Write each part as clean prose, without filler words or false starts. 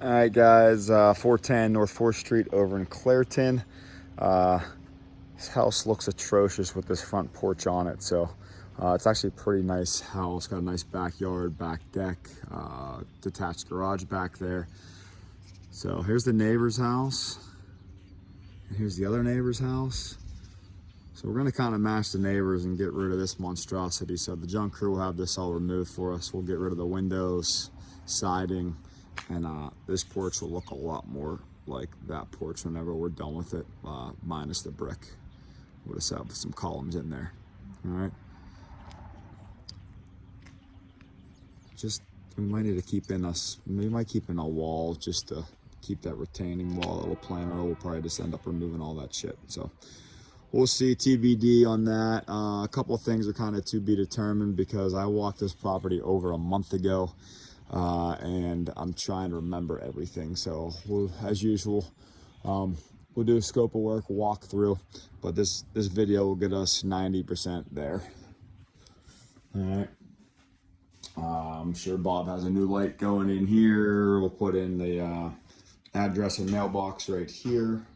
All right, guys, 410 North 4th Street over in Clairton. This house looks atrocious with this front porch on it. So it's actually a pretty nice house. Got a nice backyard, back deck, detached garage back there. So here's the neighbor's house. And here's the other neighbor's house. So we're gonna kind of match the neighbors and get rid of this monstrosity. So the junk crew will have this all removed for us. We'll get rid of the windows, siding, and this porch will look a lot more like that porch whenever we're done with it, minus the brick. We'll just have some columns in there, all right? Just, we might need to keep in we might keep in a wall just to keep that retaining wall that we'll plan, or we'll probably just end up removing all that shit. So we'll see, TBD on that. A couple of things are kind of to be determined because I walked this property over a month ago. And I'm trying to remember everything. So we'll, as usual, we'll do a scope of work, walk through, but this video will get us 90% there. All right. I'm sure Bob has a new light going in here. We'll put in the address and mailbox right here.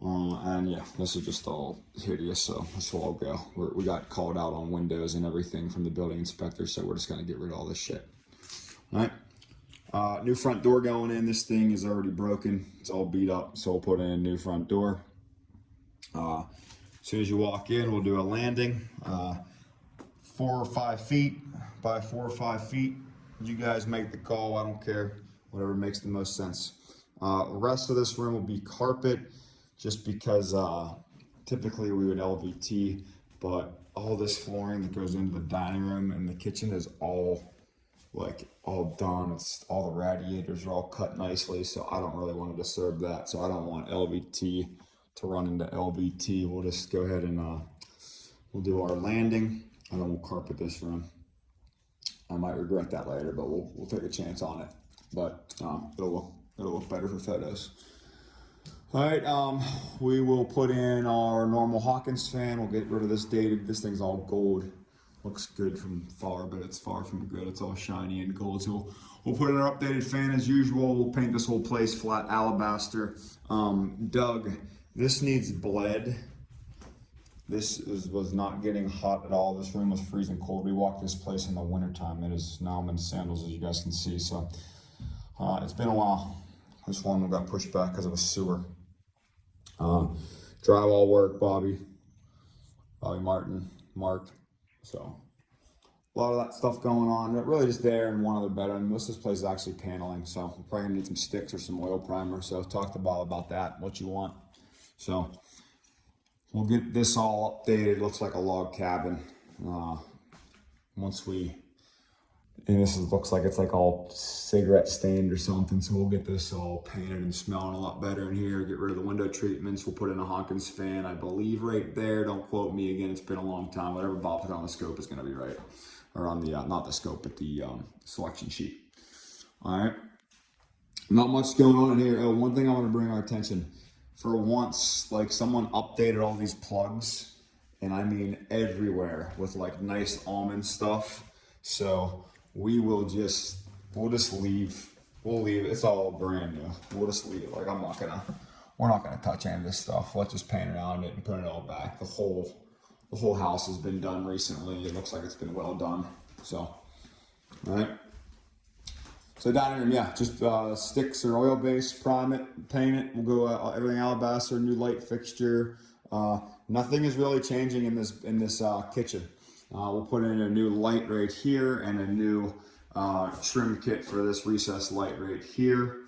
And yeah, this is just all hideous, so this will all go. We got called out on windows and everything from the building inspector, so we're just gonna get rid of all this shit. All right, new front door going in. This thing is already broken. It's all beat up, so we'll put in a new front door. As soon as you walk in, we'll do a landing, 4 or 5 feet by 4 or 5 feet. You guys make the call, I don't care, whatever makes the most sense. The rest of this room will be carpet, just because typically we would LVT, but all this flooring that goes into the dining room and the kitchen is all done. It's all the radiators are all cut nicely, so I don't really want to disturb that. So I don't want LVT to run into LVT. We'll just go ahead and we'll do our landing, and then we'll carpet this room. I might regret that later, but we'll take a chance on it. But it'll look better for photos. All right, we will put in our normal Hawkins fan. We'll get rid of this dated. This thing's all gold. Looks good from far, but it's far from good. It's all shiny and gold. So we'll put in our updated fan as usual. We'll paint this whole place flat alabaster. Doug, this needs bled. This was not getting hot at all. This room was freezing cold. We walked this place in the wintertime. It is now I'm in sandals, as you guys can see. So it's been a while. This one got pushed back because of a sewer. Drywall work, Bobby Martin, Mark. So a lot of that stuff going on. But really just there and one other bedroom. Most of this place is actually paneling, so we're probably gonna need some sticks or some oil primer. So talk to Bob about that, what you want. So we'll get this all updated. Looks like a log cabin. Looks like it's like all cigarette stained or something. So we'll get this all painted and smelling a lot better in here. Get rid of the window treatments. We'll put in a Hawkins fan, I believe, right there. Don't quote me again. It's been a long time. Whatever Bob put on the scope is going to be right, or on the not the scope, but the selection sheet. All right. Not much going on in here. Oh, one thing I want to bring our attention. For once, like someone updated all these plugs, and I mean everywhere, with like nice almond stuff. So we'll just leave. We'll leave. It's all brand new. We'll just leave it. Like we're not gonna touch any of this stuff. Let's just paint around it and put it all back. The whole house has been done recently. It looks like it's been well done. So, all right. So dining room, yeah, just sticks or oil base, prime it, paint it. We'll go everything alabaster, new light fixture. Nothing is really changing in this kitchen. We'll put in a new light right here and a new trim kit for this recessed light right here.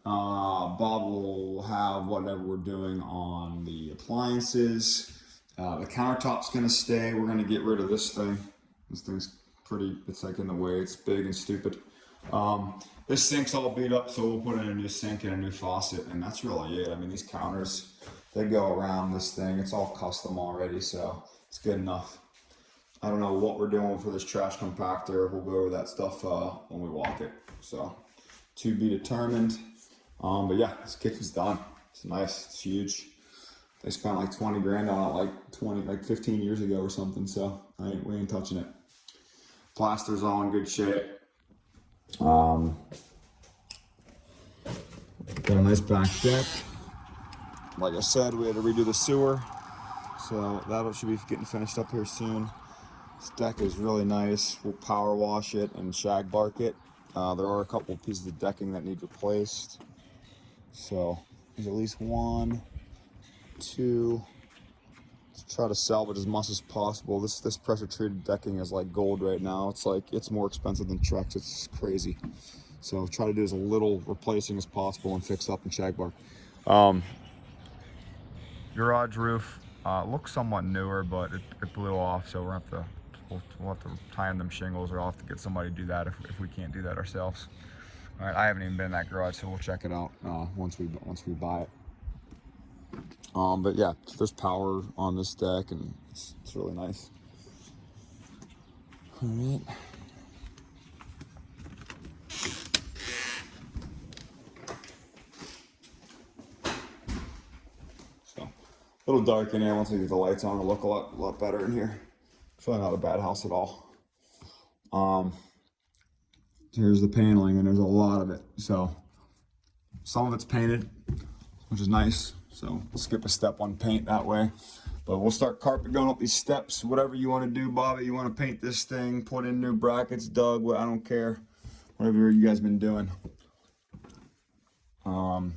Bob will have whatever we're doing on the appliances. The countertop's gonna stay. We're gonna get rid of this thing. This thing's it's like in the way. It's big and stupid. This sink's all beat up, so we'll put in a new sink and a new faucet, and that's really it. I mean, these counters, they go around this thing. It's all custom already, so it's good enough. I don't know what we're doing for this trash compactor. We'll go over that stuff when we walk it. So to be determined. But yeah, this kitchen's done. It's nice, it's huge. They spent like 20 grand on it like 15 years ago or something. So we ain't touching it. Plaster's all in good shape. Got a nice back deck. Like I said, we had to redo the sewer, so that should be getting finished up here soon. This deck is really nice. We'll power wash it and shag bark it. There are a couple of pieces of decking that need replaced. So there's at least 1, 2. Let's try to salvage as much as possible. This pressure treated decking is like gold right now. It's more expensive than Trex. It's crazy. So try to do as little replacing as possible and fix up and shag bark. Garage roof looks somewhat newer, but it blew off, so we'll have to tie in them shingles, or I'll have to get somebody to do that if we can't do that ourselves. All right, I haven't even been in that garage, so we'll check it out once we buy it. But yeah, there's power on this deck, and it's really nice. All right. So, a little dark in here. Once we get the lights on, it'll look a lot better in here. It's really not a bad house at all. Here's the paneling, and there's a lot of it. So some of it's painted, which is nice. So we'll skip a step on paint that way. But we'll start carpet going up these steps. Whatever you want to do, Bobby. You want to paint this thing, put in new brackets, Doug, I don't care. Whatever you guys been doing. I'm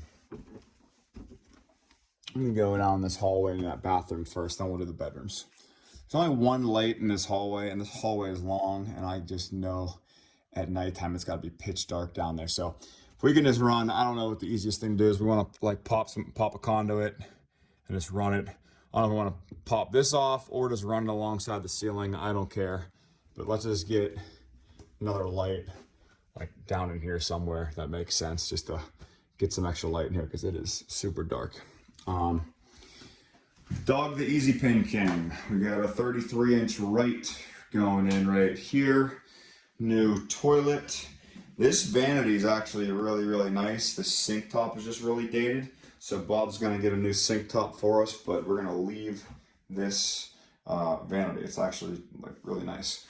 gonna go down this hallway in that bathroom first, then we'll do the bedrooms. There's only one light in this hallway, and this hallway is long, and I just know at nighttime it's got to be pitch dark down there. So if we can just run, I don't know what the easiest thing to do is. We want to like pop a conduit and just run it. I don't know if we want to pop this off or just run it alongside the ceiling. I don't care, but let's just get another light like down in here somewhere. That makes sense, just to get some extra light in here because it is super dark. Dog the Easy Pin King. We got a 33-inch right going in right here. New toilet. This vanity is actually really nice. The sink top is just really dated, so Bob's gonna get a new sink top for us, but we're gonna leave this vanity. It's actually like really nice.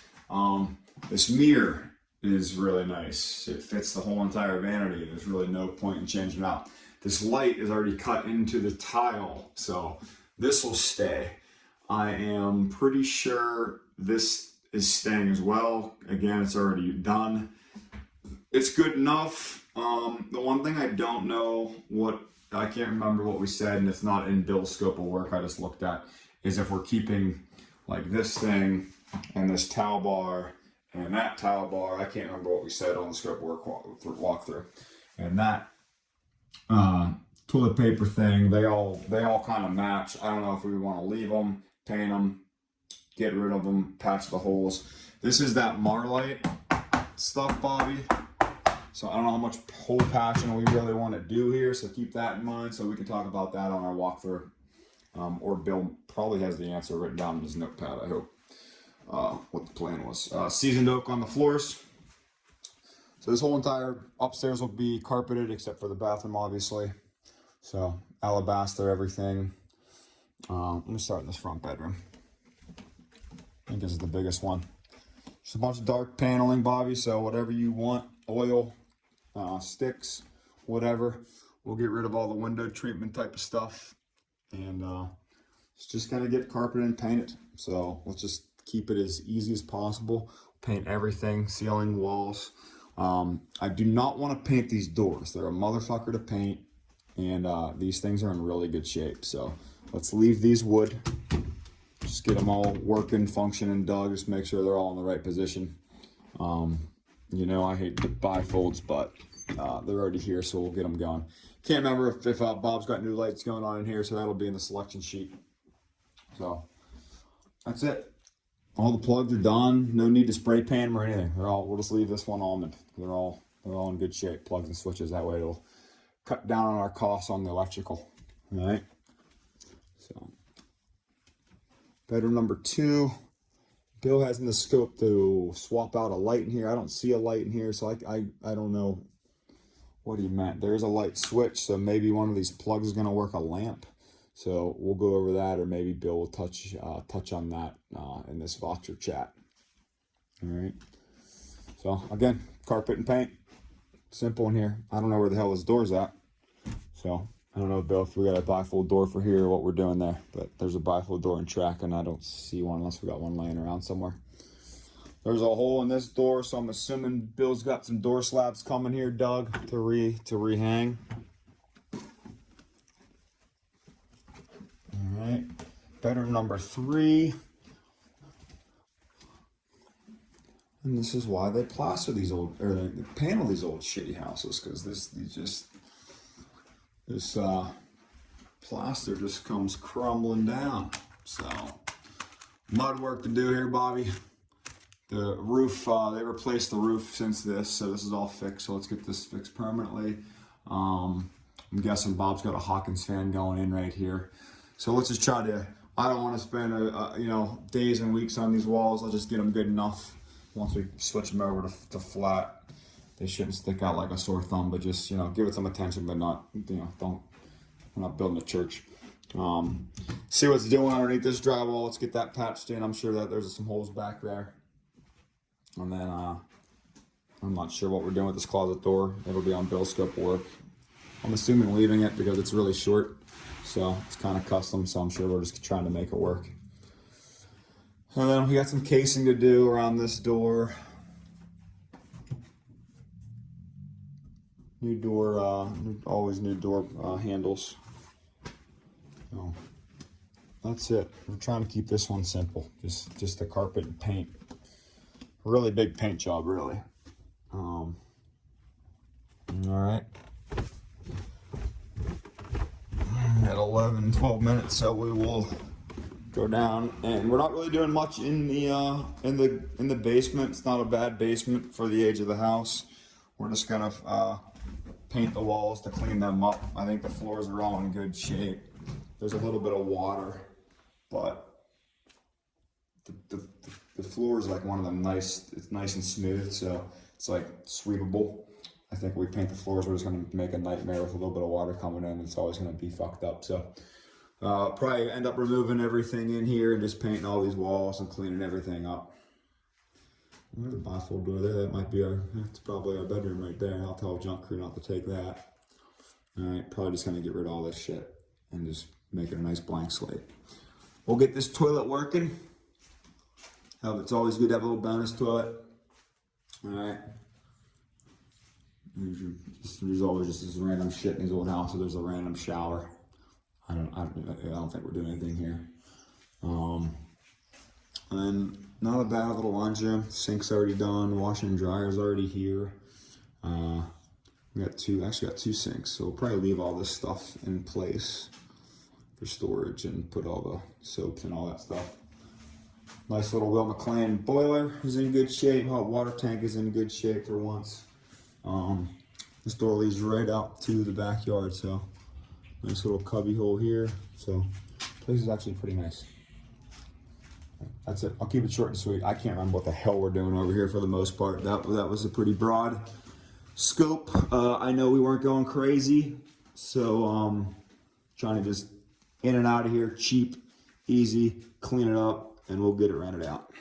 This mirror is really nice. It fits the whole entire vanity. There's really no point in changing it out. This light is already cut into the tile, so this will stay. I am pretty sure this is staying as well. Again, it's already done. It's good enough. The one thing I don't know I can't remember what we said, and it's not in Bill's scope of work, I just looked at, is if we're keeping like this thing and this towel bar and that towel bar. I can't remember what we said on the scope of work walkthrough. And that toilet paper thing, they all kind of match. I don't know if we want to leave them, paint them, get rid of them, patch the holes. This is that Marlite stuff, Bobby. So I don't know how much hole patching we really want to do here, so keep that in mind so we can talk about that on our walkthrough. Or Bill probably has the answer written down in his notepad, I hope, what the plan was. Seasoned oak on the floors. So this whole entire upstairs will be carpeted except for the bathroom, obviously. So alabaster, everything. Let me start in this front bedroom. I think this is the biggest one. Just a bunch of dark paneling, Bobby, so whatever you want, oil, sticks, whatever. We'll get rid of all the window treatment type of stuff, and it's just gonna get carpeted and painted. So let's just keep it as easy as possible. Paint everything, ceiling, walls. I do not want to paint these doors. They're a motherfucker to paint, and these things are in really good shape. So let's leave these wood. Just get them all working, functioning, Doug. Just make sure they're all in the right position. You know, I hate the bifolds, but they're already here, so we'll get them going. Can't remember if Bob's got new lights going on in here, so that'll be in the selection sheet. So that's it. All the plugs are done. No need to spray paint them or anything. We'll just leave this one almond. They're all in good shape. Plugs and switches. That way it'll cut down on our costs on the electrical. All right. So bedroom number 2. Bill has in the scope to swap out a light in here. I don't see a light in here, so I don't know what he meant. There's a light switch, so maybe one of these plugs is going to work a lamp. So we'll go over that, or maybe Bill will touch on that in this Voxer chat. All right. So again, carpet and paint, simple in here. I don't know where the hell his door's at. So I don't know, Bill, if we got a bifold door for here or what we're doing there, but there's a bifold door in track, and I don't see one unless we got one laying around somewhere. There's a hole in this door, so I'm assuming Bill's got some door slabs coming here, Doug, to rehang. All right, bedroom number 3. And this is why they plaster these old, or they panel these old shitty houses, because this plaster just comes crumbling down. So mud work to do here, Bobby. The roof, they replaced the roof since this, so this is all fixed. So let's get this fixed permanently. I'm guessing Bob's got a Hawkins fan going in right here. So let's just try to, I don't want to spend days and weeks on these walls. I'll just get them good enough. Once we switch them over to flat, they shouldn't stick out like a sore thumb, but just, give it some attention, but not, we're not building a church. See what's doing underneath this drywall. Let's get that patched in. I'm sure that there's some holes back there. And then I'm not sure what we're doing with this closet door. It'll be on Bill's scope of work. I'm assuming leaving it because it's really short. So it's kind of custom, so I'm sure we're just trying to make it work. And then we got some casing to do around this door. New door, always new door handles. So that's it. We're trying to keep this one simple. Just the carpet and paint. Really big paint job, really. All right. At 11, 12 minutes, so we will go down, and we're not really doing much in the basement. It's not a bad basement for the age of the house. We're just gonna paint the walls to clean them up. I think the floors are all in good shape. There's a little bit of water, but the floor is like one of them it's nice and smooth, so it's like sweepable. I think we paint the floors, we're just gonna make a nightmare with a little bit of water coming in. It's always gonna be fucked up. So probably end up removing everything in here and just painting all these walls and cleaning everything up. There's a bifold door there. That might be it's probably our bedroom right there. I'll tell Junk Crew not to take that. All right, probably just gonna get rid of all this shit and just make it a nice blank slate. We'll get this toilet working. It's always good to have a little bonus toilet. All right. There's always just this random shit in these old houses. There's a random shower. I don't think we're doing anything here. And not a bad little laundry room. Sink's already done. Washing and dryer's already here. We got two sinks. So we'll probably leave all this stuff in place for storage and put all the soaps and all that stuff. Nice little Will McLean boiler is in good shape. Hot water tank is in good shape for once. This door leads right out to the backyard, so nice little cubby hole here. So the place is actually pretty nice. That's it. I'll keep it short and sweet. I can't remember what the hell we're doing over here for the most part. That was a pretty broad scope. I know we weren't going crazy, so trying to just in and out of here, cheap, easy, clean it up, and we'll get it rented out.